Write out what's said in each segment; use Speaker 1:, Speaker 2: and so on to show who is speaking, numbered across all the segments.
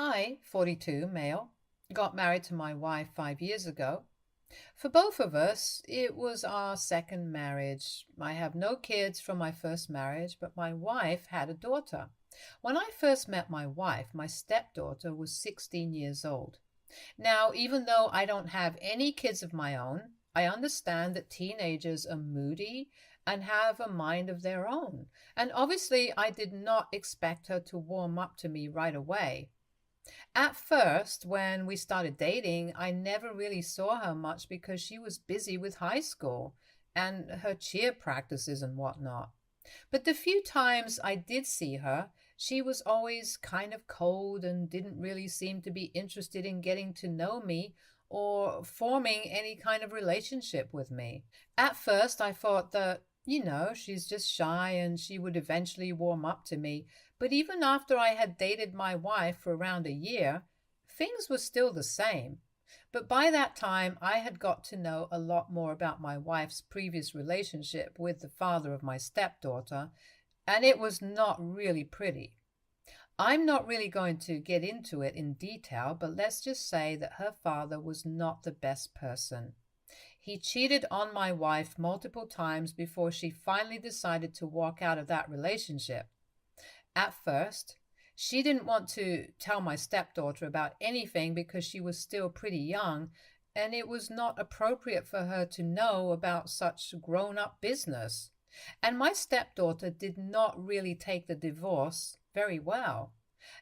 Speaker 1: I, 42, male, got married to my wife 5 years ago. For both of us, it was our second marriage. I have no kids from my first marriage, but my wife had a daughter. When I first met my wife, my stepdaughter was 16 years old. Now, even though I don't have any kids of my own, I understand that teenagers are moody and have a mind of their own. And obviously, I did not expect her to warm up to me right away. At first, when we started dating, I never really saw her much because she was busy with high school and her cheer practices and whatnot. But the few times I did see her, she was always kind of cold and didn't really seem to be interested in getting to know me or forming any kind of relationship with me. At first, I thought that, she's just shy and she would eventually warm up to me. But even after I had dated my wife for around a year, things were still the same. But by that time, I had got to know a lot more about my wife's previous relationship with the father of my stepdaughter, and it was not really pretty. I'm not really going to get into it in detail, but let's just say that her father was not the best person. He cheated on my wife multiple times before she finally decided to walk out of that relationship. At first, she didn't want to tell my stepdaughter about anything because she was still pretty young, and it was not appropriate for her to know about such grown-up business. And my stepdaughter did not really take the divorce very well.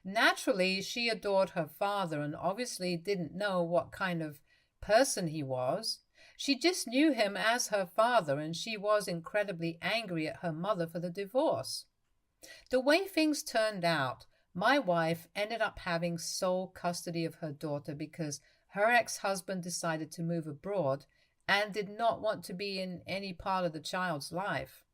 Speaker 1: Naturally, she adored her father and obviously didn't know what kind of person he was. She just knew him as her father, and she was incredibly angry at her mother for the divorce. The way things turned out, my wife ended up having sole custody of her daughter because her ex-husband decided to move abroad and did not want to be in any part of the child's life.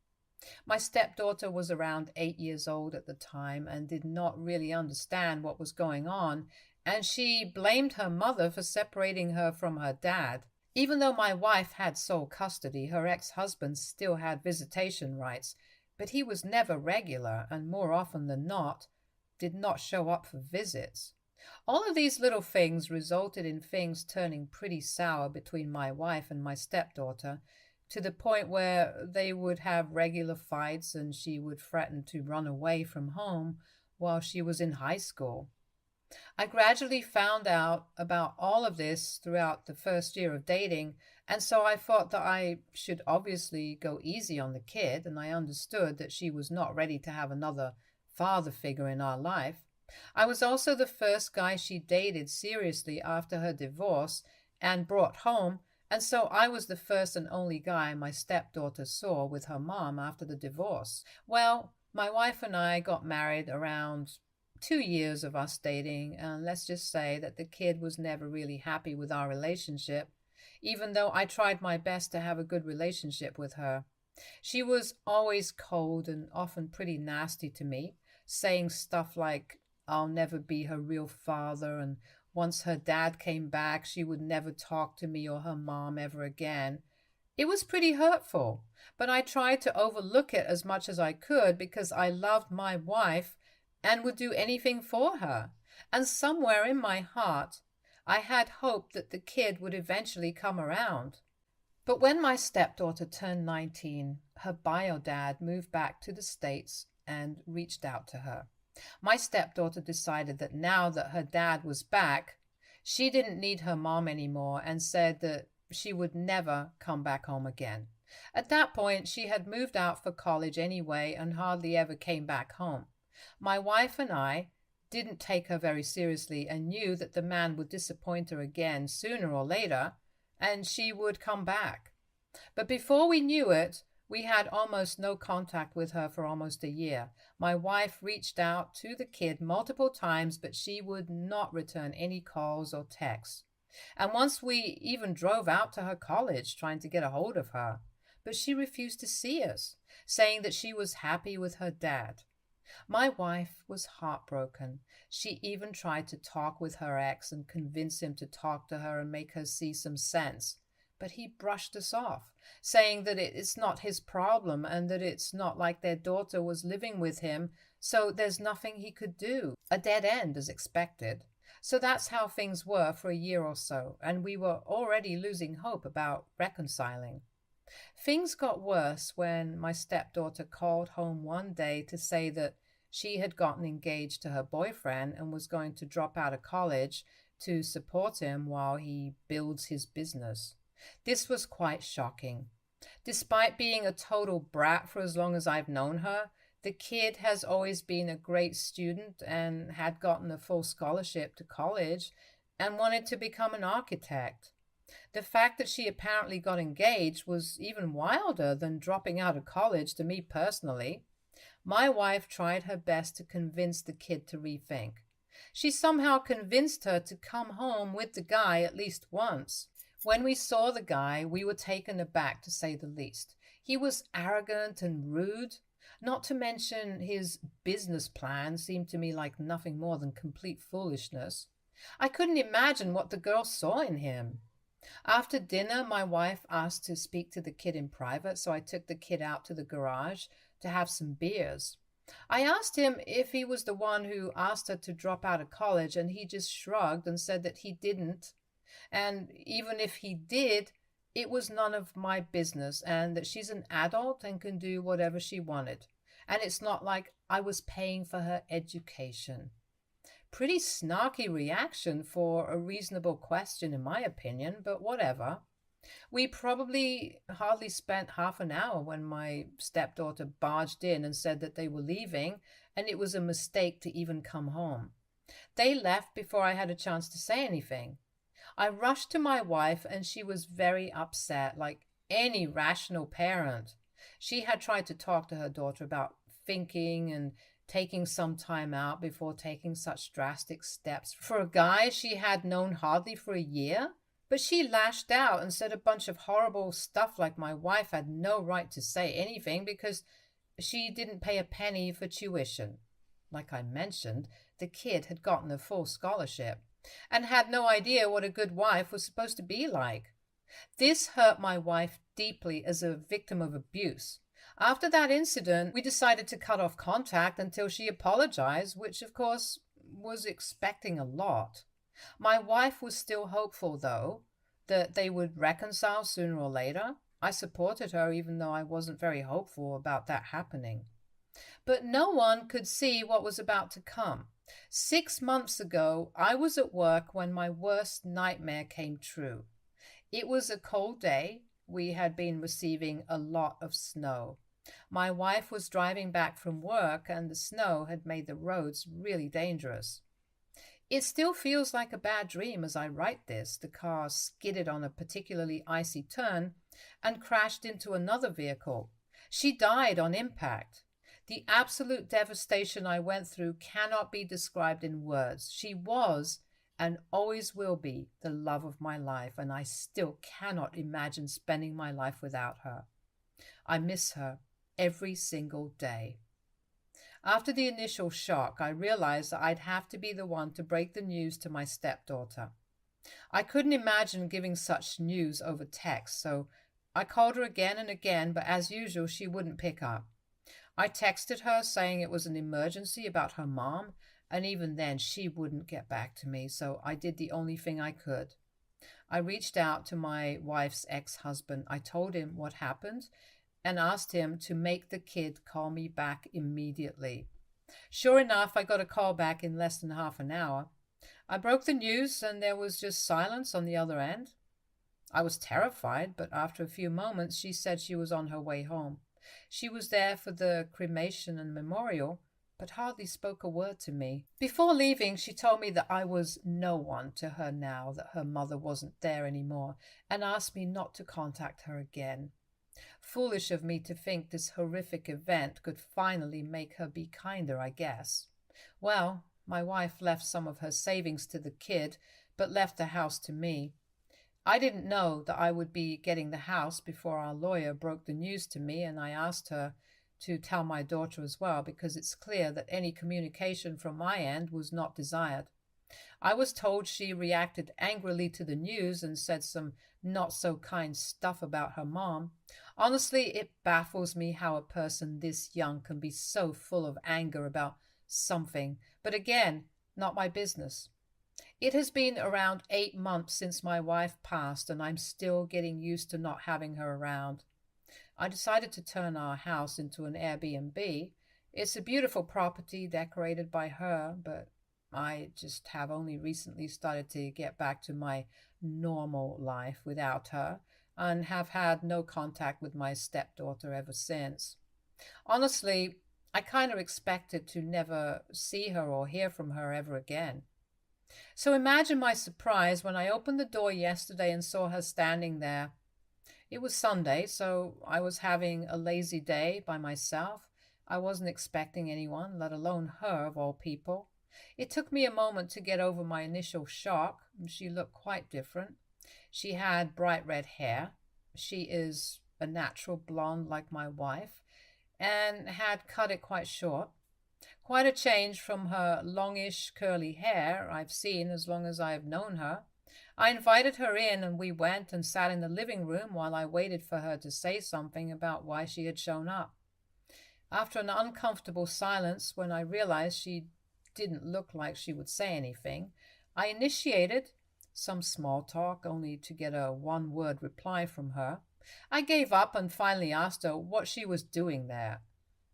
Speaker 1: My stepdaughter was around 8 years old at the time and did not really understand what was going on, and she blamed her mother for separating her from her dad. Even though my wife had sole custody, her ex-husband still had visitation rights, but he was never regular and more often than not did not show up for visits. All of these little things resulted in things turning pretty sour between my wife and my stepdaughter, to the point where they would have regular fights and she would threaten to run away from home while she was in high school. I gradually found out about all of this throughout the first year of dating, and so I thought that I should obviously go easy on the kid, and I understood that she was not ready to have another father figure in our life. I was also the first guy she dated seriously after her divorce and brought home, and so I was the first and only guy my stepdaughter saw with her mom after the divorce. Well, my wife and I got married around 2 years of us dating, and let's just say that the kid was never really happy with our relationship, even though I tried my best to have a good relationship with her. She was always cold and often pretty nasty to me, saying stuff like, I'll never be her real father, and once her dad came back, she would never talk to me or her mom ever again. It was pretty hurtful, but I tried to overlook it as much as I could because I loved my wife and would do anything for her. And somewhere in my heart, I had hope that the kid would eventually come around. But when my stepdaughter turned 19, her bio dad moved back to the States and reached out to her. My stepdaughter decided that now that her dad was back, she didn't need her mom anymore and said that she would never come back home again. At that point, she had moved out for college anyway and hardly ever came back home. My wife and I didn't take her very seriously and knew that the man would disappoint her again sooner or later, and she would come back. But before we knew it, we had almost no contact with her for almost a year. My wife reached out to the kid multiple times, but she would not return any calls or texts. And once we even drove out to her college trying to get a hold of her, but she refused to see us, saying that she was happy with her dad. My wife was heartbroken. She even tried to talk with her ex and convince him to talk to her and make her see some sense. But he brushed us off, saying that it's not his problem and that it's not like their daughter was living with him, so there's nothing he could do. A dead end, as expected. So that's how things were for a year or so, and we were already losing hope about reconciling. Things got worse when my stepdaughter called home one day to say that she had gotten engaged to her boyfriend and was going to drop out of college to support him while he builds his business. This was quite shocking. Despite being a total brat for as long as I've known her, the kid has always been a great student and had gotten a full scholarship to college and wanted to become an architect. The fact that she apparently got engaged was even wilder than dropping out of college to me personally. My wife tried her best to convince the kid to rethink. She somehow convinced her to come home with the guy at least once. When we saw the guy, we were taken aback to say the least. He was arrogant and rude. Not to mention his business plan seemed to me like nothing more than complete foolishness. I couldn't imagine what the girl saw in him. After dinner, my wife asked to speak to the kid in private, so I took the kid out to the garage to have some beers. I asked him if he was the one who asked her to drop out of college, and he just shrugged and said that he didn't. And even if he did, it was none of my business, and that she's an adult and can do whatever she wanted. And it's not like I was paying for her education. Pretty snarky reaction for a reasonable question, in my opinion, but whatever. We probably hardly spent half an hour when my stepdaughter barged in and said that they were leaving and it was a mistake to even come home. They left before I had a chance to say anything. I rushed to my wife and she was very upset, like any rational parent. She had tried to talk to her daughter about thinking and taking some time out before taking such drastic steps for a guy she had known hardly for a year. But she lashed out and said a bunch of horrible stuff like my wife had no right to say anything because she didn't pay a penny for tuition. Like I mentioned, the kid had gotten a full scholarship and had no idea what a good wife was supposed to be like. This hurt my wife deeply as a victim of abuse. After that incident, we decided to cut off contact until she apologized, which of course was expecting a lot. My wife was still hopeful, though, that they would reconcile sooner or later. I supported her even though I wasn't very hopeful about that happening. But no one could see what was about to come. 6 months ago, I was at work when my worst nightmare came true. It was a cold day. We had been receiving a lot of snow. My wife was driving back from work, and the snow had made the roads really dangerous. It still feels like a bad dream as I write this. The car skidded on a particularly icy turn and crashed into another vehicle. She died on impact. The absolute devastation I went through cannot be described in words. She was and always will be the love of my life, and I still cannot imagine spending my life without her. I miss her every single day. After the initial shock, I realized that I'd have to be the one to break the news to my stepdaughter. I couldn't imagine giving such news over text, so I called her again and again, but as usual, she wouldn't pick up. I texted her saying it was an emergency about her mom, and even then she wouldn't get back to me, so I did the only thing I could. I reached out to my wife's ex-husband. I told him what happened and asked him to make the kid call me back immediately. Sure enough, I got a call back in less than half an hour. I broke the news and there was just silence on the other end. I was terrified, but after a few moments, she said she was on her way home. She was there for the cremation and memorial, but hardly spoke a word to me. Before leaving, she told me that I was no one to her now, that her mother wasn't there anymore, and asked me not to contact her again. Foolish of me to think this horrific event could finally make her be kinder, I guess. Well, my wife left some of her savings to the kid, but left the house to me. I didn't know that I would be getting the house before our lawyer broke the news to me, and I asked her to tell my daughter as well, because it's clear that any communication from my end was not desired. I was told she reacted angrily to the news and said some not so kind stuff about her mom. Honestly, it baffles me how a person this young can be so full of anger about something, but again, not my business. It has been around 8 months since my wife passed, and I'm still getting used to not having her around. I decided to turn our house into an Airbnb. It's a beautiful property decorated by her, but I just have only recently started to get back to my normal life without her and have had no contact with my stepdaughter ever since. Honestly, I kind of expected to never see her or hear from her ever again. So imagine my surprise when I opened the door yesterday and saw her standing there. It was Sunday, so I was having a lazy day by myself. I wasn't expecting anyone, let alone her, of all people. It took me a moment to get over my initial shock. She looked quite different. She had bright red hair. She is a natural blonde like my wife, and had cut it quite short. Quite a change from her longish curly hair I've seen as long as I have known her. I invited her in and we went and sat in the living room while I waited for her to say something about why she had shown up. After an uncomfortable silence, when I realized she didn't look like she would say anything, I initiated some small talk only to get a one-word reply from her. I gave up and finally asked her what she was doing there,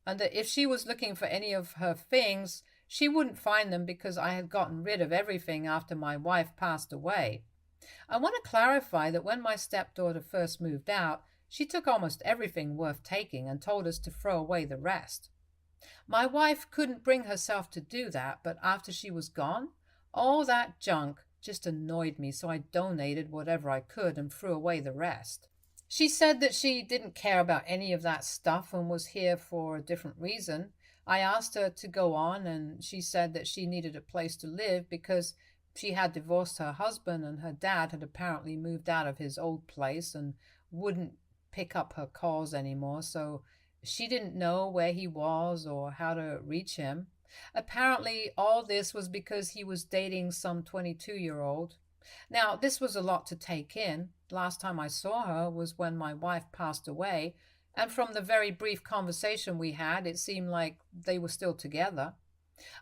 Speaker 1: and that if she was looking for any of her things, she wouldn't find them because I had gotten rid of everything after my wife passed away. I want to clarify that when my stepdaughter first moved out, she took almost everything worth taking and told us to throw away the rest. My wife couldn't bring herself to do that, but after she was gone, all that junk just annoyed me, so I donated whatever I could and threw away the rest. She said that she didn't care about any of that stuff and was here for a different reason. I asked her to go on, and she said that she needed a place to live because she had divorced her husband and her dad had apparently moved out of his old place and wouldn't pick up her calls anymore, so she didn't know where he was or how to reach him. Apparently, all this was because he was dating some 22-year-old. Now, this was a lot to take in. Last time I saw her was when my wife passed away, and from the very brief conversation we had, it seemed like they were still together.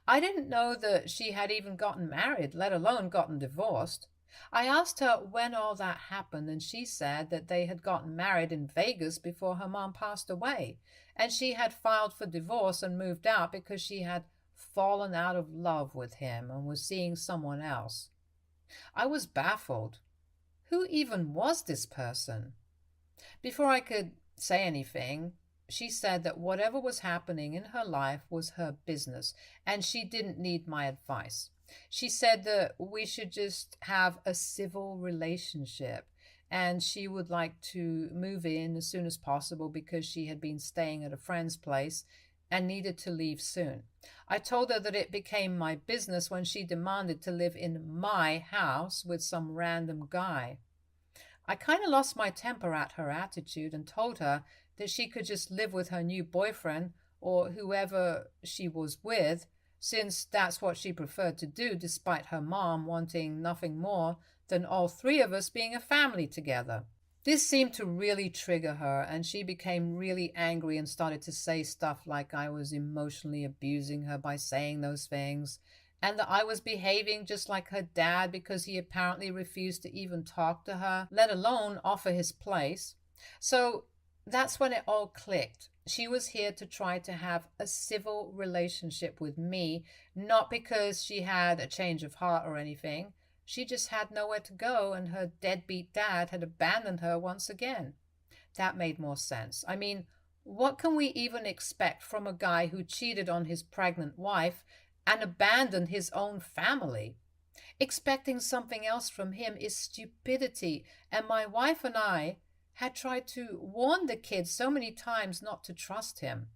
Speaker 1: I didn't know that she had even gotten married, let alone gotten divorced. I asked her when all that happened, and she said that they had gotten married in Vegas before her mom passed away, and she had filed for divorce and moved out because she had fallen out of love with him and was seeing someone else. I was baffled. Who even was this person? Before I could say anything, she said that whatever was happening in her life was her business and she didn't need my advice. She said that we should just have a civil relationship and she would like to move in as soon as possible because she had been staying at a friend's place and needed to leave soon. I told her that it became my business when she demanded to live in my house with some random guy. I kind of lost my temper at her attitude and told her that she could just live with her new boyfriend or whoever she was with, since that's what she preferred to do, despite her mom wanting nothing more than all three of us being a family together. This seemed to really trigger her, and she became really angry and started to say stuff like I was emotionally abusing her by saying those things, and that I was behaving just like her dad because he apparently refused to even talk to her, let alone offer his place. So that's when it all clicked. She was here to try to have a civil relationship with me, not because she had a change of heart or anything. She just had nowhere to go, and her deadbeat dad had abandoned her once again. That made more sense. I mean, what can we even expect from a guy who cheated on his pregnant wife and abandoned his own family? Expecting something else from him is stupidity, and my wife and I had tried to warn the kids so many times not to trust him,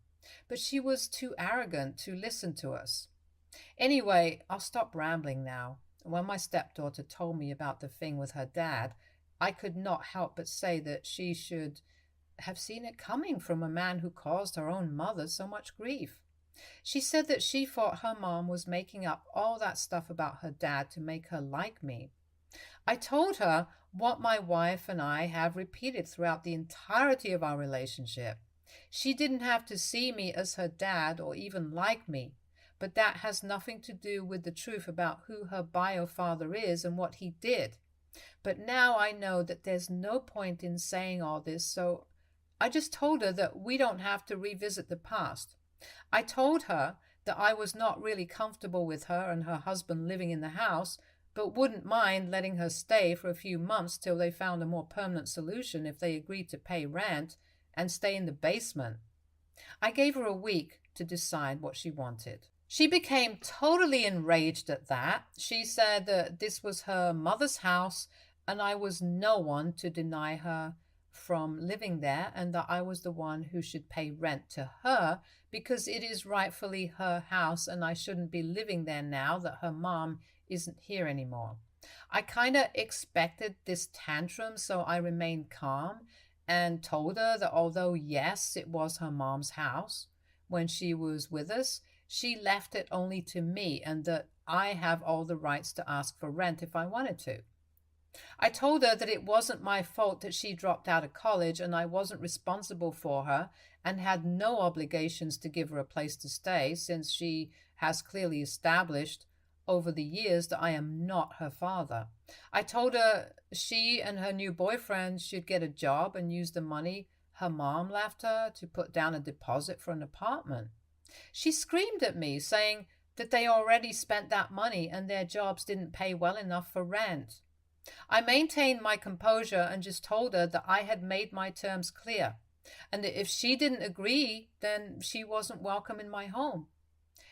Speaker 1: but she was too arrogant to listen to us. Anyway, I'll stop rambling now. When my stepdaughter told me about the thing with her dad, I could not help but say that she should have seen it coming from a man who caused her own mother so much grief. She said that she thought her mom was making up all that stuff about her dad to make her like me. I told her what my wife and I have repeated throughout the entirety of our relationship. She didn't have to see me as her dad or even like me, but that has nothing to do with the truth about who her bio father is and what he did. But now I know that there's no point in saying all this, so I just told her that we don't have to revisit the past. I told her that I was not really comfortable with her and her husband living in the house, but wouldn't mind letting her stay for a few months till they found a more permanent solution if they agreed to pay rent and stay in the basement. I gave her a week to decide what she wanted. She became totally enraged at that. She said that this was her mother's house and I was no one to deny her from living there, and that I was the one who should pay rent to her because it is rightfully her house and I shouldn't be living there now that her mom isn't here anymore. I kind of expected this tantrum, so I remained calm and told her that although, yes, it was her mom's house when she was with us, she left it only to me and that I have all the rights to ask for rent if I wanted to. I told her that it wasn't my fault that she dropped out of college and I wasn't responsible for her and had no obligations to give her a place to stay since she has clearly established over the years that I am not her father. I told her she and her new boyfriend should get a job and use the money her mom left her to put down a deposit for an apartment. She screamed at me, saying that they already spent that money and their jobs didn't pay well enough for rent. I maintained my composure and just told her that I had made my terms clear, and that if she didn't agree, then she wasn't welcome in my home.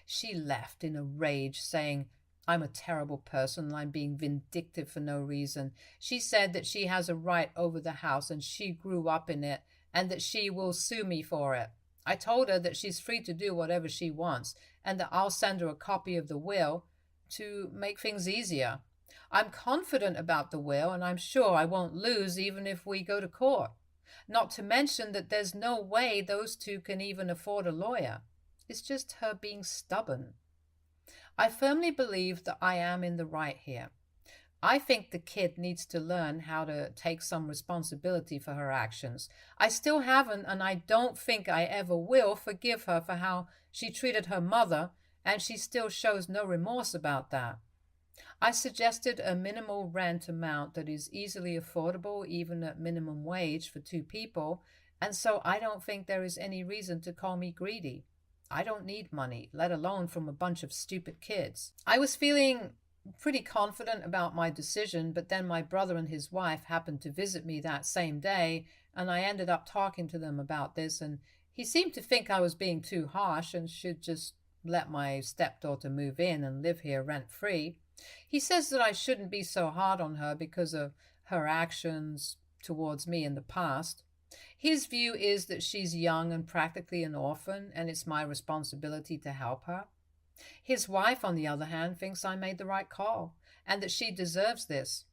Speaker 1: She left in a rage, saying, I'm a terrible person and I'm being vindictive for no reason. She said that she has a right over the house and she grew up in it and that she will sue me for it. I told her that she's free to do whatever she wants and that I'll send her a copy of the will to make things easier. I'm confident about the will and I'm sure I won't lose even if we go to court. Not to mention that there's no way those two can even afford a lawyer. It's just her being stubborn. I firmly believe that I am in the right here. I think the kid needs to learn how to take some responsibility for her actions. I still haven't, and I don't think I ever will, forgive her for how she treated her mother, and she still shows no remorse about that. I suggested a minimal rent amount that is easily affordable, even at minimum wage for two people, and so I don't think there is any reason to call me greedy. I don't need money, let alone from a bunch of stupid kids. I was feeling pretty confident about my decision, but then my brother and his wife happened to visit me that same day, and I ended up talking to them about this, and he seemed to think I was being too harsh and should just let my stepdaughter move in and live here rent-free. He says that I shouldn't be so hard on her because of her actions towards me in the past. His view is that she's young and practically an orphan, and it's my responsibility to help her. His wife, on the other hand, thinks I made the right call, and that she deserves this.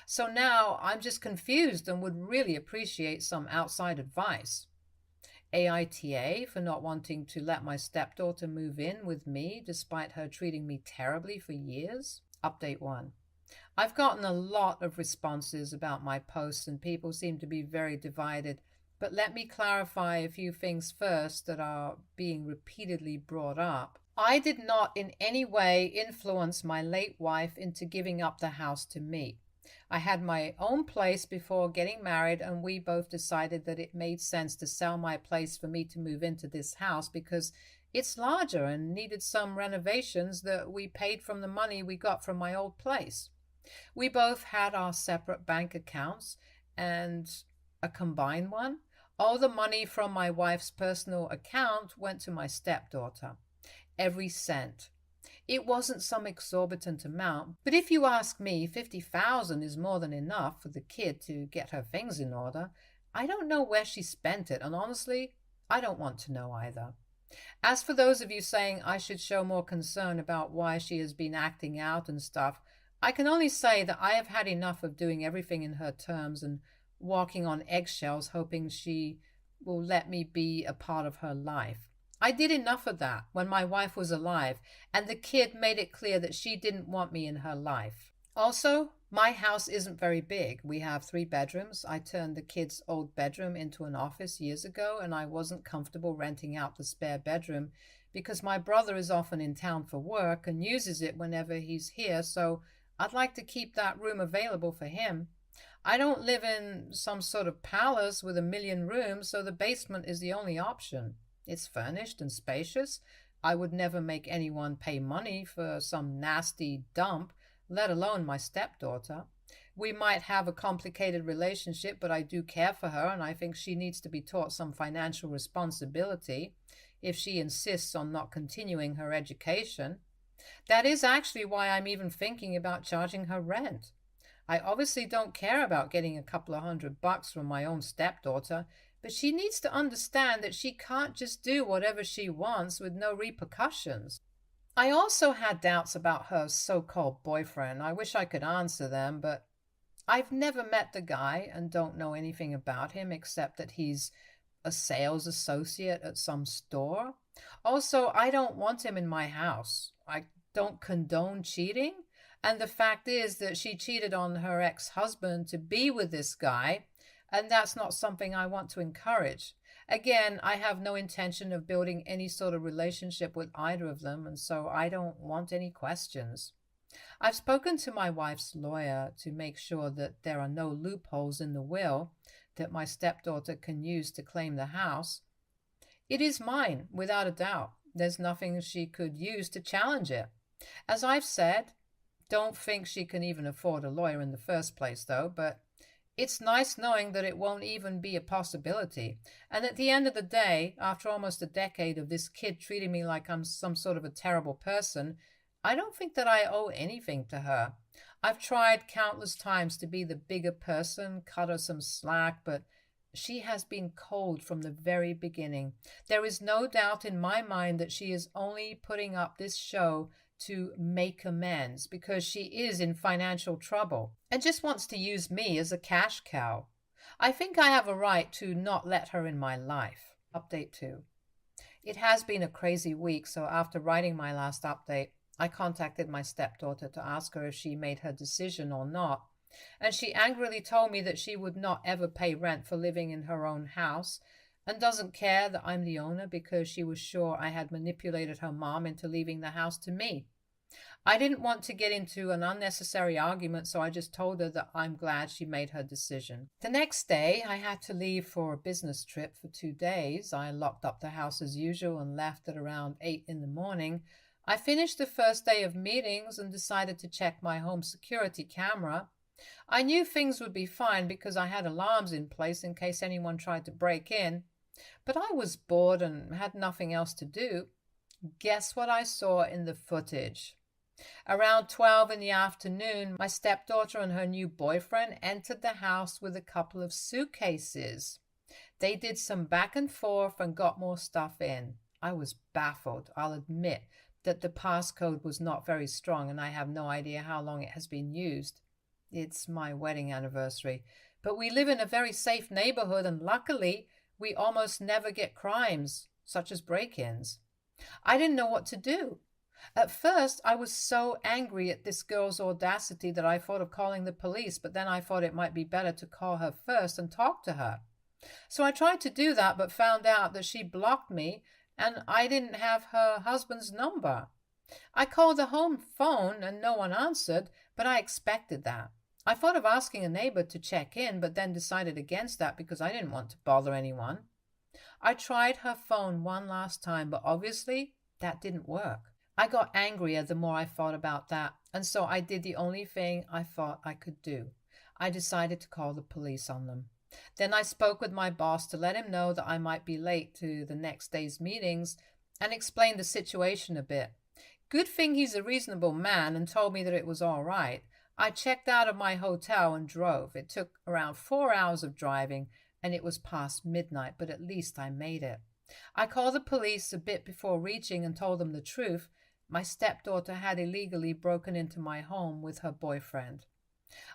Speaker 1: So now I'm just confused and would really appreciate some outside advice. AITA for not wanting to let my stepdaughter move in with me despite her treating me terribly for years. Update 1. I've gotten a lot of responses about my posts and people seem to be very divided, but let me clarify a few things first that are being repeatedly brought up. I did not in any way influence my late wife into giving up the house to me. I had my own place before getting married, and we both decided that it made sense to sell my place for me to move into this house because it's larger and needed some renovations that we paid from the money we got from my old place. We both had our separate bank accounts and a combined one. All the money from my wife's personal account went to my stepdaughter. Every cent. It wasn't some exorbitant amount, but if you ask me, $50,000 is more than enough for the kid to get her things in order. I don't know where she spent it, and honestly, I don't want to know either. As for those of you saying I should show more concern about why she has been acting out and stuff, I can only say that I have had enough of doing everything in her terms and walking on eggshells hoping she will let me be a part of her life. I did enough of that when my wife was alive, and the kid made it clear that she didn't want me in her life. Also, my house isn't very big. We have 3 bedrooms. I turned the kid's old bedroom into an office years ago, and I wasn't comfortable renting out the spare bedroom because my brother is often in town for work and uses it whenever he's here, so I'd like to keep that room available for him. I don't live in some sort of palace with a million rooms, so the basement is the only option. It's furnished and spacious. I would never make anyone pay money for some nasty dump, let alone my stepdaughter. We might have a complicated relationship, but I do care for her, and I think she needs to be taught some financial responsibility if she insists on not continuing her education. That is actually why I'm even thinking about charging her rent. I obviously don't care about getting a couple of $100 from my own stepdaughter, but she needs to understand that she can't just do whatever she wants with no repercussions. I also had doubts about her so-called boyfriend. I wish I could answer them, but I've never met the guy and don't know anything about him except that he's a sales associate at some store. Also, I don't want him in my house. I don't condone cheating. And the fact is that she cheated on her ex-husband to be with this guy, and that's not something I want to encourage. Again, I have no intention of building any sort of relationship with either of them, and so I don't want any questions. I've spoken to my wife's lawyer to make sure that there are no loopholes in the will that my stepdaughter can use to claim the house. It is mine, without a doubt. There's nothing she could use to challenge it. As I've said, don't think she can even afford a lawyer in the first place, though, but it's nice knowing that it won't even be a possibility. And at the end of the day, after almost a decade of this kid treating me like I'm some sort of a terrible person, I don't think that I owe anything to her. I've tried countless times to be the bigger person, cut her some slack, but she has been cold from the very beginning. There is no doubt in my mind that she is only putting up this show to make amends because she is in financial trouble and just wants to use me as a cash cow. I think I have a right to not let her in my life. Update 2. It has been a crazy week, so after writing my last update, I contacted my stepdaughter to ask her if she made her decision or not, and she angrily told me that she would not ever pay rent for living in her own house and doesn't care that I'm the owner because she was sure I had manipulated her mom into leaving the house to me. I didn't want to get into an unnecessary argument, so I just told her that I'm glad she made her decision. The next day, I had to leave for a business trip for 2 days. I locked up the house as usual and left at around 8 in the morning. I finished the first day of meetings and decided to check my home security camera. I knew things would be fine because I had alarms in place in case anyone tried to break in, but I was bored and had nothing else to do. Guess what I saw in the footage? Around 12 in the afternoon, my stepdaughter and her new boyfriend entered the house with a couple of suitcases. They did some back and forth and got more stuff in. I was baffled. I'll admit that the passcode was not very strong and I have no idea how long it has been used. It's my wedding anniversary, but we live in a very safe neighborhood and luckily we almost never get crimes, such as break-ins. I didn't know what to do. At first, I was so angry at this girl's audacity that I thought of calling the police, but then I thought it might be better to call her first and talk to her. So I tried to do that, but found out that she blocked me and I didn't have her husband's number. I called the home phone and no one answered, but I expected that. I thought of asking a neighbor to check in, but then decided against that because I didn't want to bother anyone. I tried her phone one last time, but obviously that didn't work. I got angrier the more I thought about that, and so I did the only thing I thought I could do. I decided to call the police on them. Then I spoke with my boss to let him know that I might be late to the next day's meetings and explained the situation a bit. Good thing he's a reasonable man and told me that it was all right. I checked out of my hotel and drove. It took around 4 hours of driving, and it was past midnight, but at least I made it. I called the police a bit before reaching and told them the truth. My stepdaughter had illegally broken into my home with her boyfriend.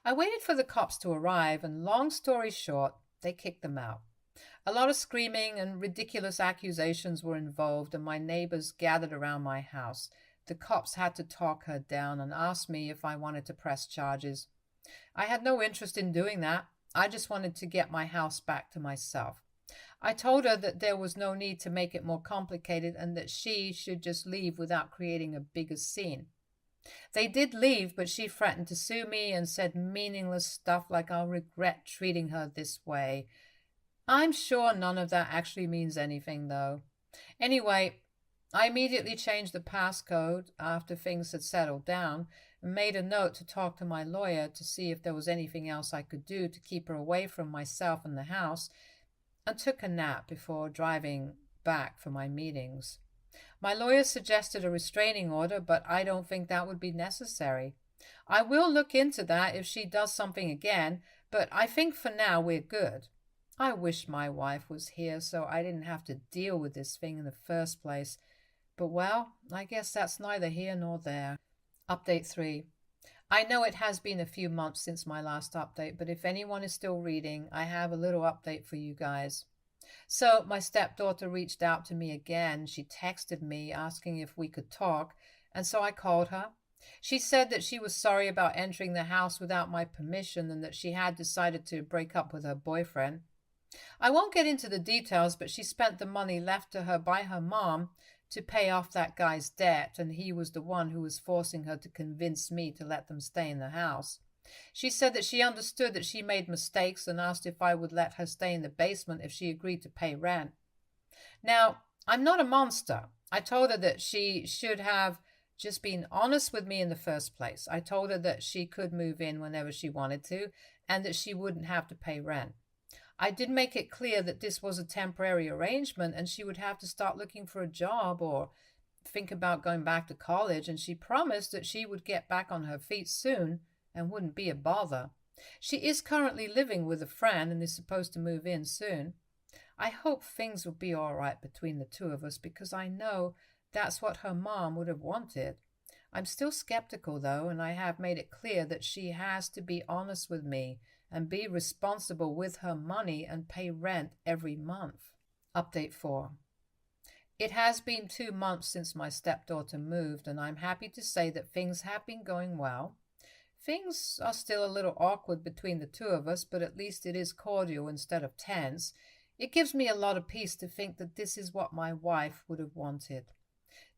Speaker 1: I waited for the cops to arrive, and long story short, they kicked them out. A lot of screaming and ridiculous accusations were involved, and my neighbors gathered around my house. The cops had to talk her down and asked me if I wanted to press charges. I had no interest in doing that. I just wanted to get my house back to myself. I told her that there was no need to make it more complicated and that she should just leave without creating a bigger scene. They did leave, but she threatened to sue me and said meaningless stuff like I'll regret treating her this way. I'm sure none of that actually means anything, though. Anyway, I immediately changed the passcode after things had settled down and made a note to talk to my lawyer to see if there was anything else I could do to keep her away from myself and the house, and took a nap before driving back for my meetings. My lawyer suggested a restraining order, but I don't think that would be necessary. I will look into that if she does something again, but I think for now we're good. I wish my wife was here so I didn't have to deal with this thing in the first place. But well, I guess that's neither here nor there. Update 3. I know it has been a few months since my last update, but if anyone is still reading, I have a little update for you guys. So my stepdaughter reached out to me again. She texted me asking if we could talk, and so I called her. She said that she was sorry about entering the house without my permission and that she had decided to break up with her boyfriend. I won't get into the details, but she spent the money left to her by her mom to pay off that guy's debt, and he was the one who was forcing her to convince me to let them stay in the house. She said that she understood that she made mistakes and asked if I would let her stay in the basement if she agreed to pay rent. Now, I'm not a monster. I told her that she should have just been honest with me in the first place. I told her that she could move in whenever she wanted to and that she wouldn't have to pay rent. I did make it clear that this was a temporary arrangement and she would have to start looking for a job or think about going back to college, and she promised that she would get back on her feet soon and wouldn't be a bother. She is currently living with a friend and is supposed to move in soon. I hope things will be all right between the two of us because I know that's what her mom would have wanted. I'm still skeptical, though, and I have made it clear that she has to be honest with me and be responsible with her money and pay rent every month. Update 4. It has been 2 months since my stepdaughter moved, and I'm happy to say that things have been going well. Things are still a little awkward between the two of us, but at least it is cordial instead of tense. It gives me a lot of peace to think that this is what my wife would have wanted.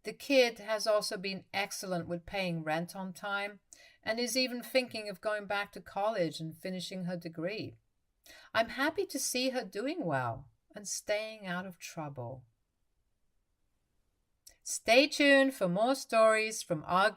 Speaker 1: The kid has also been excellent with paying rent on time and is even thinking of going back to college and finishing her degree. I'm happy to see her doing well and staying out of trouble. Stay tuned for more stories from our